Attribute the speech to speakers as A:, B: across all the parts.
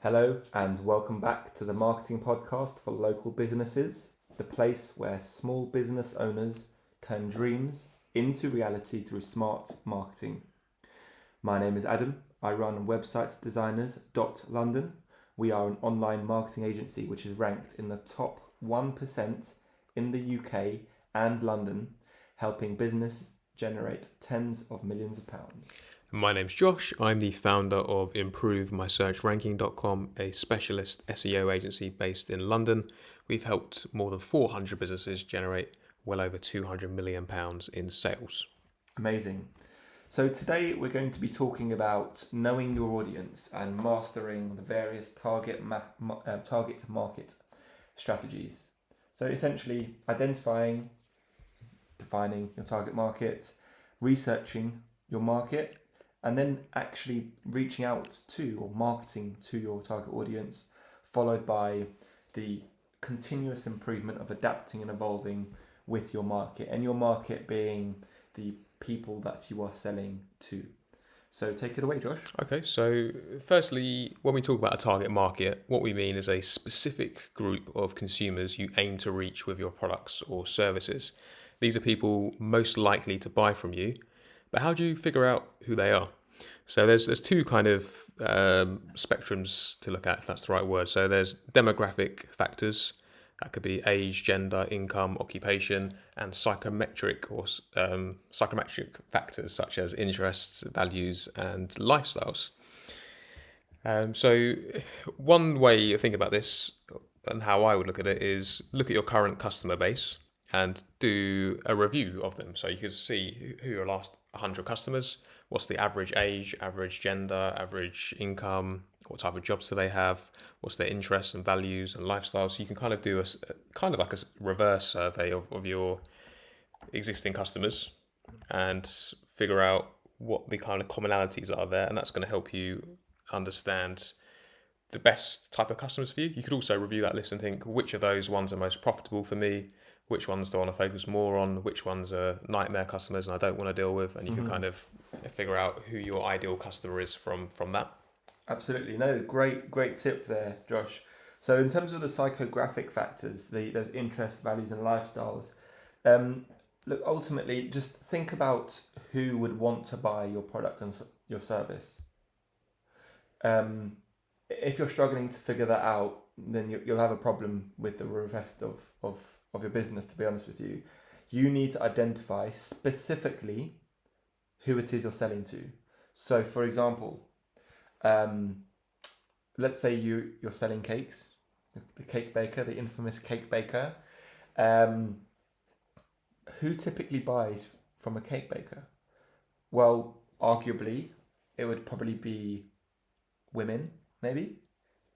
A: Hello, and welcome back to the marketing podcast for local businesses, the place where small business owners turn dreams into reality through smart marketing. My name is Adam. I run websitedesigners.london. We are an online marketing agency which is ranked in the top 1% in the UK and London, helping business generate tens of millions of pounds.
B: My name's Josh. I'm the founder of ImproveMySearchRanking.com, a specialist SEO agency based in London. We've helped more than 400 businesses generate well over £200 million in sales.
A: Amazing. So today we're going to be talking about knowing your audience and mastering the various target to market strategies. So essentially identifying, defining your target market, researching your market, and then actually reaching out to or marketing to your target audience, followed by the continuous improvement of adapting and evolving with your market, and your market being the people that you are selling to. So take it away, Josh.
B: Okay, so firstly, when we talk about a target market, what we mean is a specific group of consumers you aim to reach with your products or services. These are people most likely to buy from you, but how do you figure out who they are? So there's two kind of spectrums to look at, if that's the right word. So there's demographic factors. That could be age, gender, income, occupation, and psychometric factors such as interests, values, and lifestyles. So one way to think about this and how I would look at it is look at your current customer base and do a review of them. So you could see who your last 100 customers, what's the average age, average gender, average income, what type of jobs do they have, what's their interests and values and lifestyles. So you can kind of do a reverse survey of your existing customers and figure out what the kind of commonalities are there, and that's going to help you understand the best type of customers for you. You could also review that list and think which of those ones are most profitable for me, which ones do I want to focus more on, which ones are nightmare customers and I don't want to deal with, and you can kind of figure out who your ideal customer is from that.
A: Absolutely. No, great tip there, Josh. So in terms of the psychographic factors, those interests, values and lifestyles, look, ultimately just think about who would want to buy your product and your service. If you're struggling to figure that out, then you'll have a problem with the rest of your business, to be honest with you. You need to identify specifically who it is you're selling to. So for example, let's say you're selling cakes, the cake baker, the infamous cake baker. Who typically buys from a cake baker? Well, arguably, it would probably be women, maybe,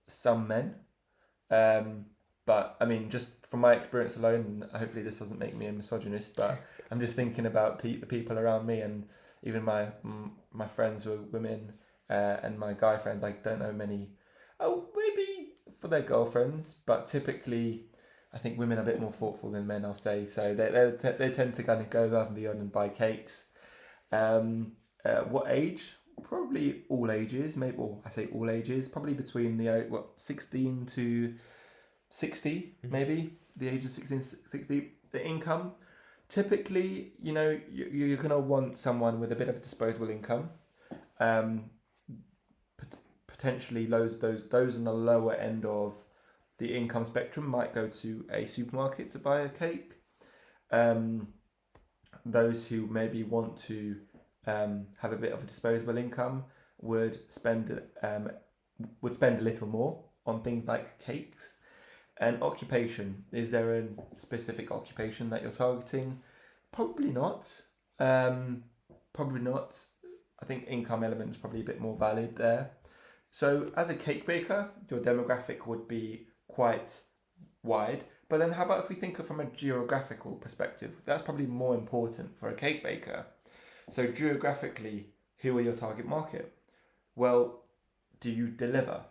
A: some men. But I mean, just from my experience alone, and hopefully this doesn't make me a misogynist, but I'm just thinking about the people around me, and even my friends who are women, and my guy friends. I don't know many. Oh, maybe for their girlfriends, but typically, I think women are a bit more thoughtful than men. I'll say so. They tend to kind of go above and beyond and buy cakes. What age? Probably all ages. Maybe, well, I say all ages. Probably between the 16 to 60, maybe the age of 16 to 60. The income, typically, you're gonna want someone with a bit of a disposable income. Potentially those on the lower end of the income spectrum might go to a supermarket to buy a cake. Those who maybe want to have a bit of a disposable income would spend a little more on things like cakes. And occupation, is there a specific occupation that you're targeting? Probably not. Probably not. I think income element is probably a bit more valid there. So as a cake baker, your demographic would be quite wide. But then how about if we think of from a geographical perspective? That's probably more important for a cake baker. So geographically, who are your target market? Well, do you deliver?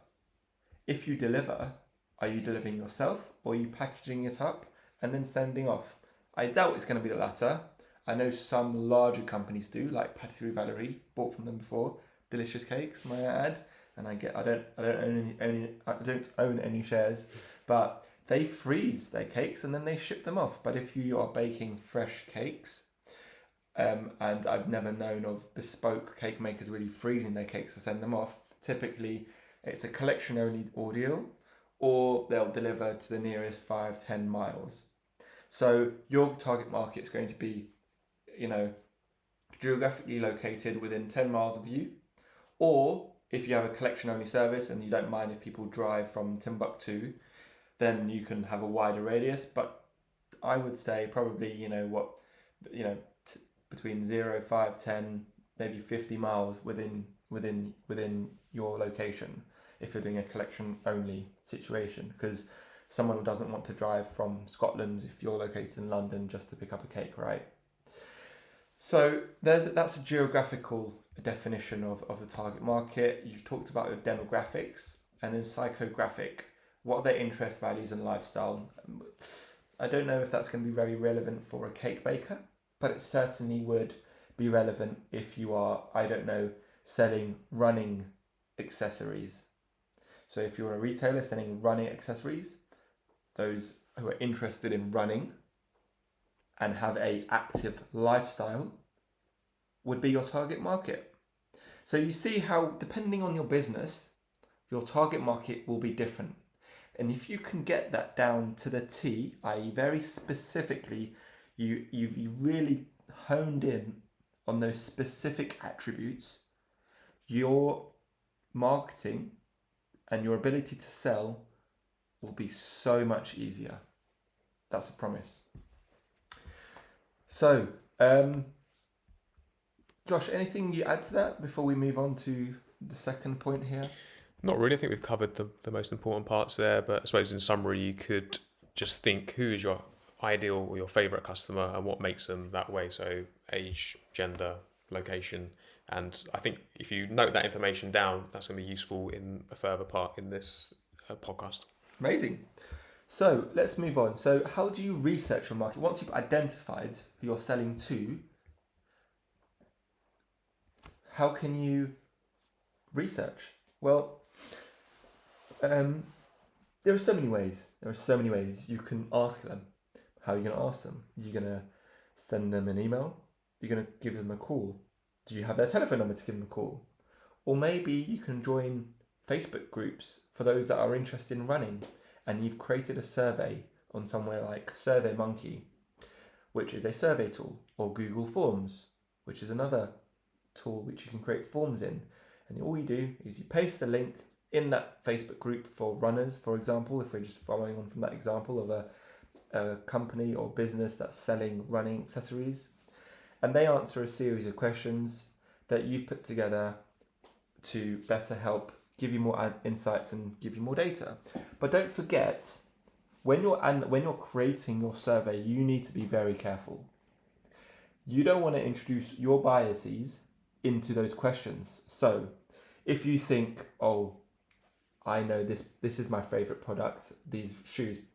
A: If you deliver, are you delivering yourself, or are you packaging it up and then sending off? I doubt it's going to be the latter. I know some larger companies do, like Patisserie Valerie, bought from them before. Delicious cakes, may I add. and I don't own any shares, but they freeze their cakes and then they ship them off. But if you are baking fresh cakes, and I've never known of bespoke cake makers really freezing their cakes to send them off. Typically, it's a collection only ordeal, or they'll deliver to the nearest 5-10 miles. So your target market is going to be, geographically located within 10 miles of you, or if you have a collection only service and you don't mind if people drive from Timbuktu, then you can have a wider radius. But I would say probably, between 0, 5, 10, maybe 50 miles within your location if you're doing a collection only situation, because someone doesn't want to drive from Scotland if you're located in London just to pick up a cake, right? So that's a geographical definition of the target market. You've talked about your demographics, and then psychographic, what are their interests, values and lifestyle. I don't know if that's going to be very relevant for a cake baker, but it certainly would be relevant if you are, selling running accessories. So if you're a retailer selling running accessories, those who are interested in running and have a active lifestyle would be your target market. So you see how, depending on your business, your target market will be different. And if you can get that down to the T, i.e. very specifically, you've really honed in on those specific attributes, your marketing and your ability to sell will be so much easier. That's a promise. So, Josh, anything you add to that before we move on to the second point here?
B: Not really. I think we've covered the most important parts there, but I suppose in summary, you could just think who is your ideal or your favourite customer and what makes them that way. So age, gender, location. And I think if you note that information down, that's going to be useful in a further part in this podcast.
A: Amazing. So let's move on. So how do you research your market? Once you've identified who you're selling to, how can you research? Well, there are so many ways. You can ask them. How are you going to ask them? You're going to send them an email? You're going to give them a call? Do you have their telephone number to give them a call? Or maybe you can join Facebook groups for those that are interested in running, and you've created a survey on somewhere like SurveyMonkey, which is a survey tool, or Google Forms, which is another tool which you can create forms in. And all you do is you paste a link in that Facebook group for runners, for example, if we're just following on from that example of a company or business that's selling running accessories. And they answer a series of questions that you've put together to better help give you more insights and give you more data. But don't forget, when you're creating your survey, you need to be very careful. You don't want to introduce your biases into those questions. So if you think, oh, I know this is my favorite product, these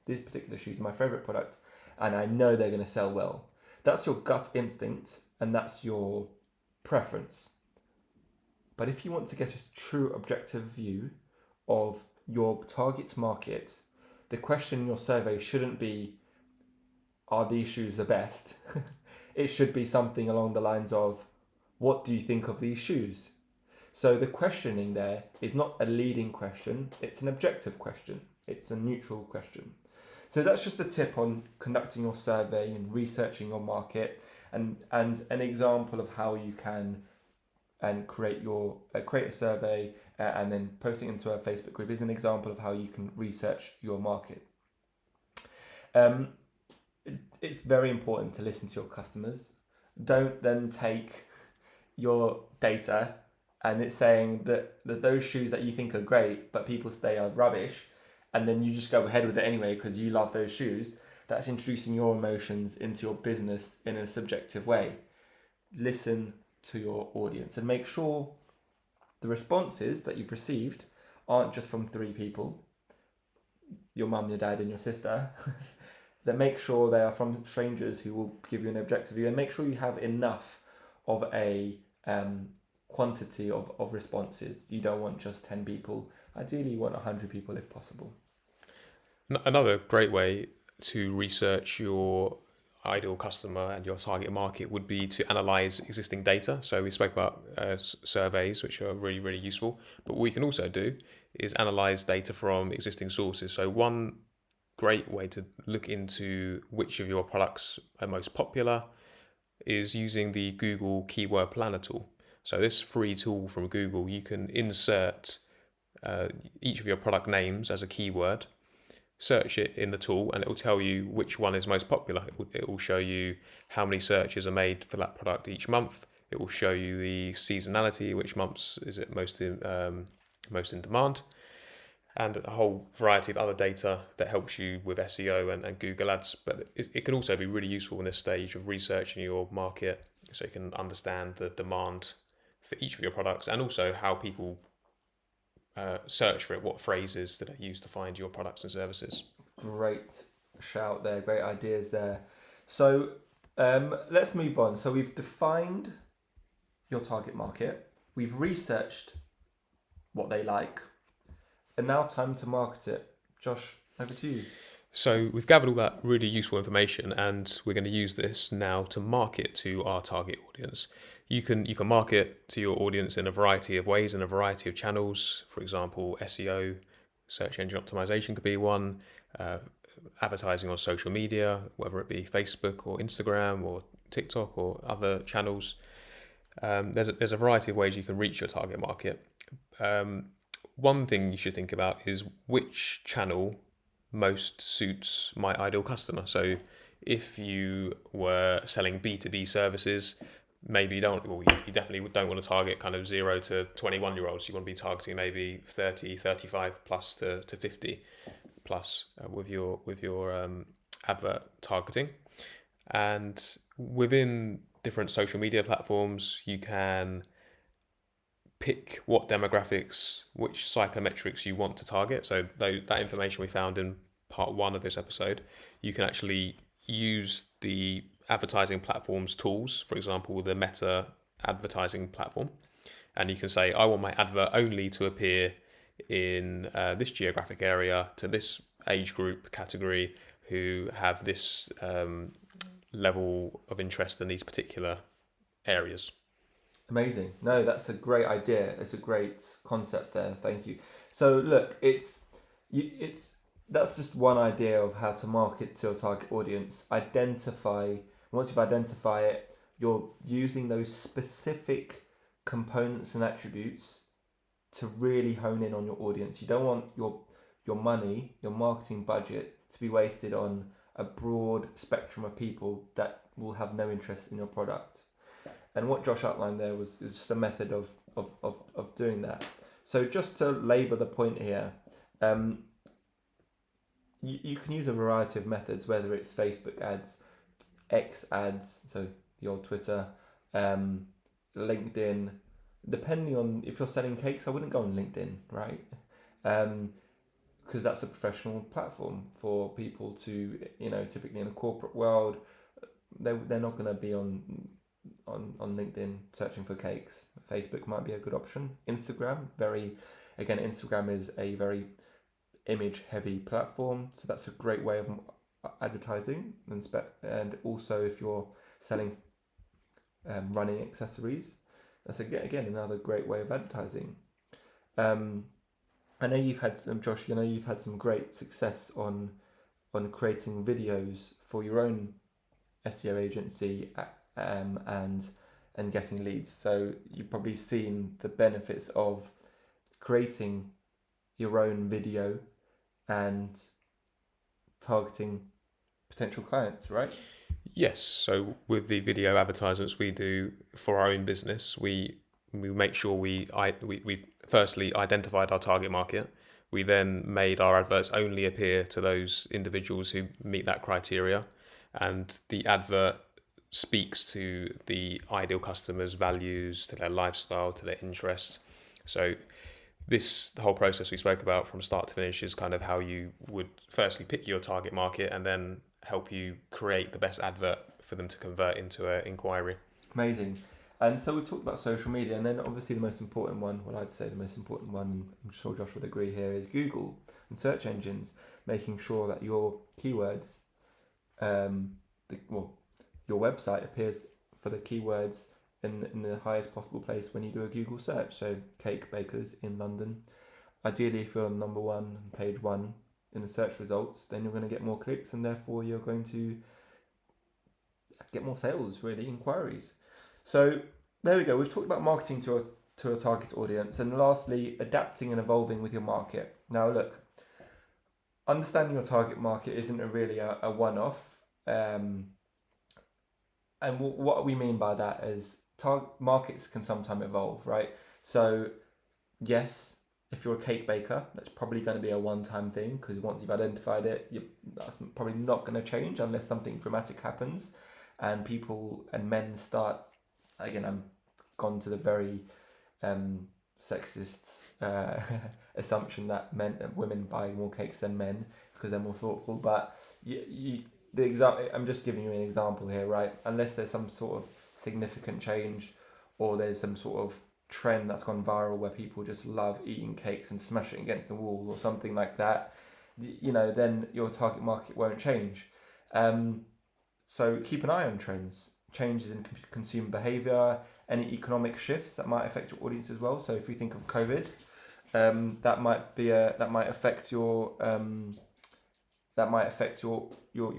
A: particular shoes are my favorite product, and I know they're going to sell well. That's your gut instinct and that's your preference. But if you want to get a true objective view of your target market, the question in your survey shouldn't be, are these shoes the best? It should be something along the lines of, what do you think of these shoes? So the questioning there is not a leading question, it's an objective question. It's a neutral question. So that's just a tip on conducting your survey and researching your market, and an example of how you can create a survey and then posting into a Facebook group is an example of how you can research your market. It's very important to listen to your customers. Don't then take your data and it's saying that those shoes that you think are great but people say are rubbish, and then you just go ahead with it anyway because you love those shoes. That's introducing your emotions into your business in a subjective way. Listen to your audience and make sure the responses that you've received aren't just from 3 people, your mum, your dad and your sister, that make sure they are from strangers who will give you an objective view, and make sure you have enough of a quantity of responses. You don't want just 10 people. Ideally, you want 100 people if possible.
B: Another great way to research your ideal customer and your target market would be to analyze existing data. So we spoke about surveys, which are really, really useful. But what we can also do is analyze data from existing sources. So one great way to look into which of your products are most popular is using the Google Keyword Planner tool. So this free tool from Google, you can insert each of your product names as a keyword, search it in the tool, and it will tell you which one is most popular. It will show you how many searches are made for that product each month. It will show you the seasonality, which months is it most in demand, and a whole variety of other data that helps you with SEO and Google Ads. But it can also be really useful in this stage of researching your market, so you can understand the demand for each of your products and also how people search for it, what phrases that are used to find your products and services.
A: Great shout there, great ideas there. So let's move on. So we've defined your target market, we've researched what they like, and now time to market it. Josh, over to you.
B: So we've gathered all that really useful information, and we're going to use this now to market to our target audience. You can market to your audience in a variety of ways, in a variety of channels. For example, SEO, search engine optimization could be one. Advertising on social media, whether it be Facebook or Instagram or TikTok or other channels. There's a variety of ways you can reach your target market. One thing you should think about is which channel most suits my ideal customer. So if you were selling B2B services, maybe you definitely don't want to target kind of 0 to 21-year-olds. You want to be targeting maybe 30, 35 plus to 50 plus with your advert targeting. And within different social media platforms, you can pick what demographics, which psychometrics you want to target. So that information we found in part 1 of this episode, you can actually use the advertising platform's tools, for example, the Meta advertising platform, and you can say, I want my advert only to appear in this geographic area to this age group category who have this level of interest in these particular areas.
A: Amazing. No, that's a great idea. It's a great concept there. Thank you. So look, that's just one idea of how to market to your target audience. Once you've identified it, you're using those specific components and attributes to really hone in on your audience. You don't want your money, your marketing budget to be wasted on a broad spectrum of people that will have no interest in your product. And what Josh outlined there is just a method of doing that. So just to labour the point here, you can use a variety of methods, whether it's Facebook ads, X ads, so the old Twitter, LinkedIn. Depending on if you're selling cakes, I wouldn't go on LinkedIn, right? Because that's a professional platform for people to, typically in the corporate world, they're not going to be on LinkedIn searching for cakes. Facebook might be a good option. Instagram is a very image heavy platform, so that's a great way of advertising. And also if you're selling running accessories, that's again another great way of advertising. I know you've had some great success on creating videos for your own SEO agency and getting leads. So you've probably seen the benefits of creating your own video and targeting potential clients, right?
B: Yes. So with the video advertisements we do for our own business, we make sure we firstly identified our target market. We then made our adverts only appear to those individuals who meet that criteria, and the advert speaks to the ideal customer's values, to their lifestyle, to their interests. So the whole process we spoke about from start to finish is kind of how you would firstly pick your target market and then help you create the best advert for them to convert into an inquiry.
A: Amazing. And so we've talked about social media, and then obviously the most important one, well, I'd say the most important one, and I'm sure Josh would agree here, is Google and search engines, making sure that your keywords, your website appears for the keywords in the highest possible place when you do a Google search. So cake bakers in London. Ideally, if you're on number one, page one in the search results, then you're going to get more clicks, and therefore you're going to get more sales, really, inquiries. So there we go. We've talked about marketing to a target audience, and lastly, adapting and evolving with your market. Now, look, understanding your target market isn't really a one-off, and what we mean by that is markets can sometimes evolve, right? So, yes, if you're a cake baker, that's probably going to be a one-time thing, because once you've identified it, that's probably not going to change unless something dramatic happens, and people and men start. Again, I'm gone to the very sexist assumption that women buy more cakes than men because they're more thoughtful. But I'm just giving you an example here, right? Unless there's some sort of significant change, or there's some sort of trend that's gone viral where people just love eating cakes and smashing against the wall or something like that, then your target market won't change. So keep an eye on trends, changes in consumer behaviour, any economic shifts that might affect your audience as well. So if we think of COVID, that might affect your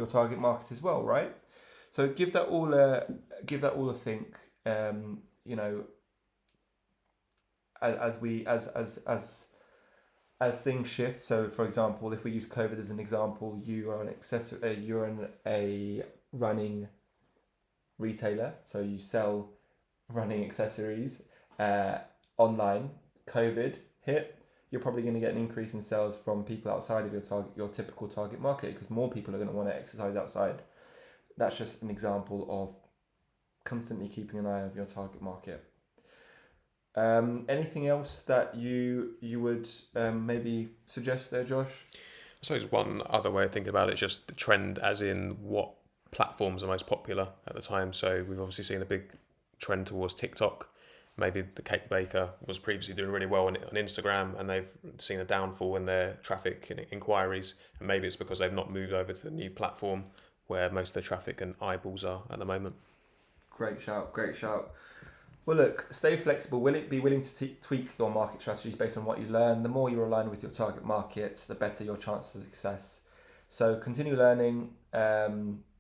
A: target market as well, right? So give that all a think. As things shift. So for example, if we use COVID as an example, you're in a running retailer, so you sell running accessories online. COVID hit, you're probably going to get an increase in sales from people outside of your typical target market, because more people are going to want to exercise outside. That's just an example of constantly keeping an eye on your target market. Anything else that you would maybe suggest there, Josh?
B: I suppose one other way of thinking about it is just the trend, as in what platforms are most popular at the time. So we've obviously seen a big trend towards TikTok. Maybe the cake baker was previously doing really well on Instagram, and they've seen a downfall in their traffic and inquiries. And maybe it's because they've not moved over to the new platform where most of the traffic and eyeballs are at the moment.
A: Great shout. Well, look, stay flexible. Be willing to tweak your market strategies based on what you learn. The more you're aligned with your target markets, the better your chances of success. So continue learning.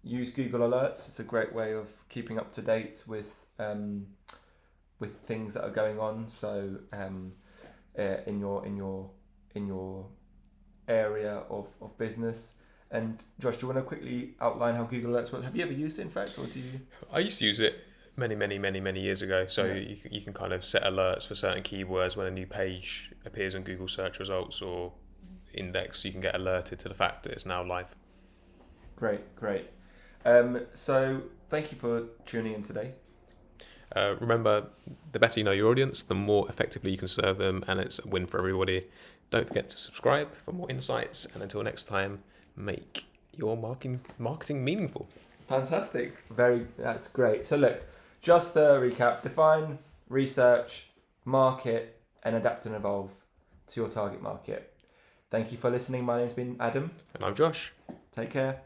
A: Use Google Alerts. It's a great way of keeping up to date with things that are going on. So in your area of business. And Josh, do you want to quickly outline how Google Alerts work? Have you ever used it, in fact, or do you?
B: I used to use it many years ago. So you can kind of set alerts for certain keywords when a new page appears in Google search results or index. You can get alerted to the fact that it's now live.
A: Great. So thank you for tuning in today.
B: Remember, the better you know your audience, the more effectively you can serve them, and it's a win for everybody. Don't forget to subscribe for more insights, and until next time, make your marketing meaningful.
A: Fantastic. That's great. So look, just to recap: define, research, market, and adapt and evolve to your target market. Thank you for listening. My name's been Adam.
B: And I'm Josh.
A: Take care.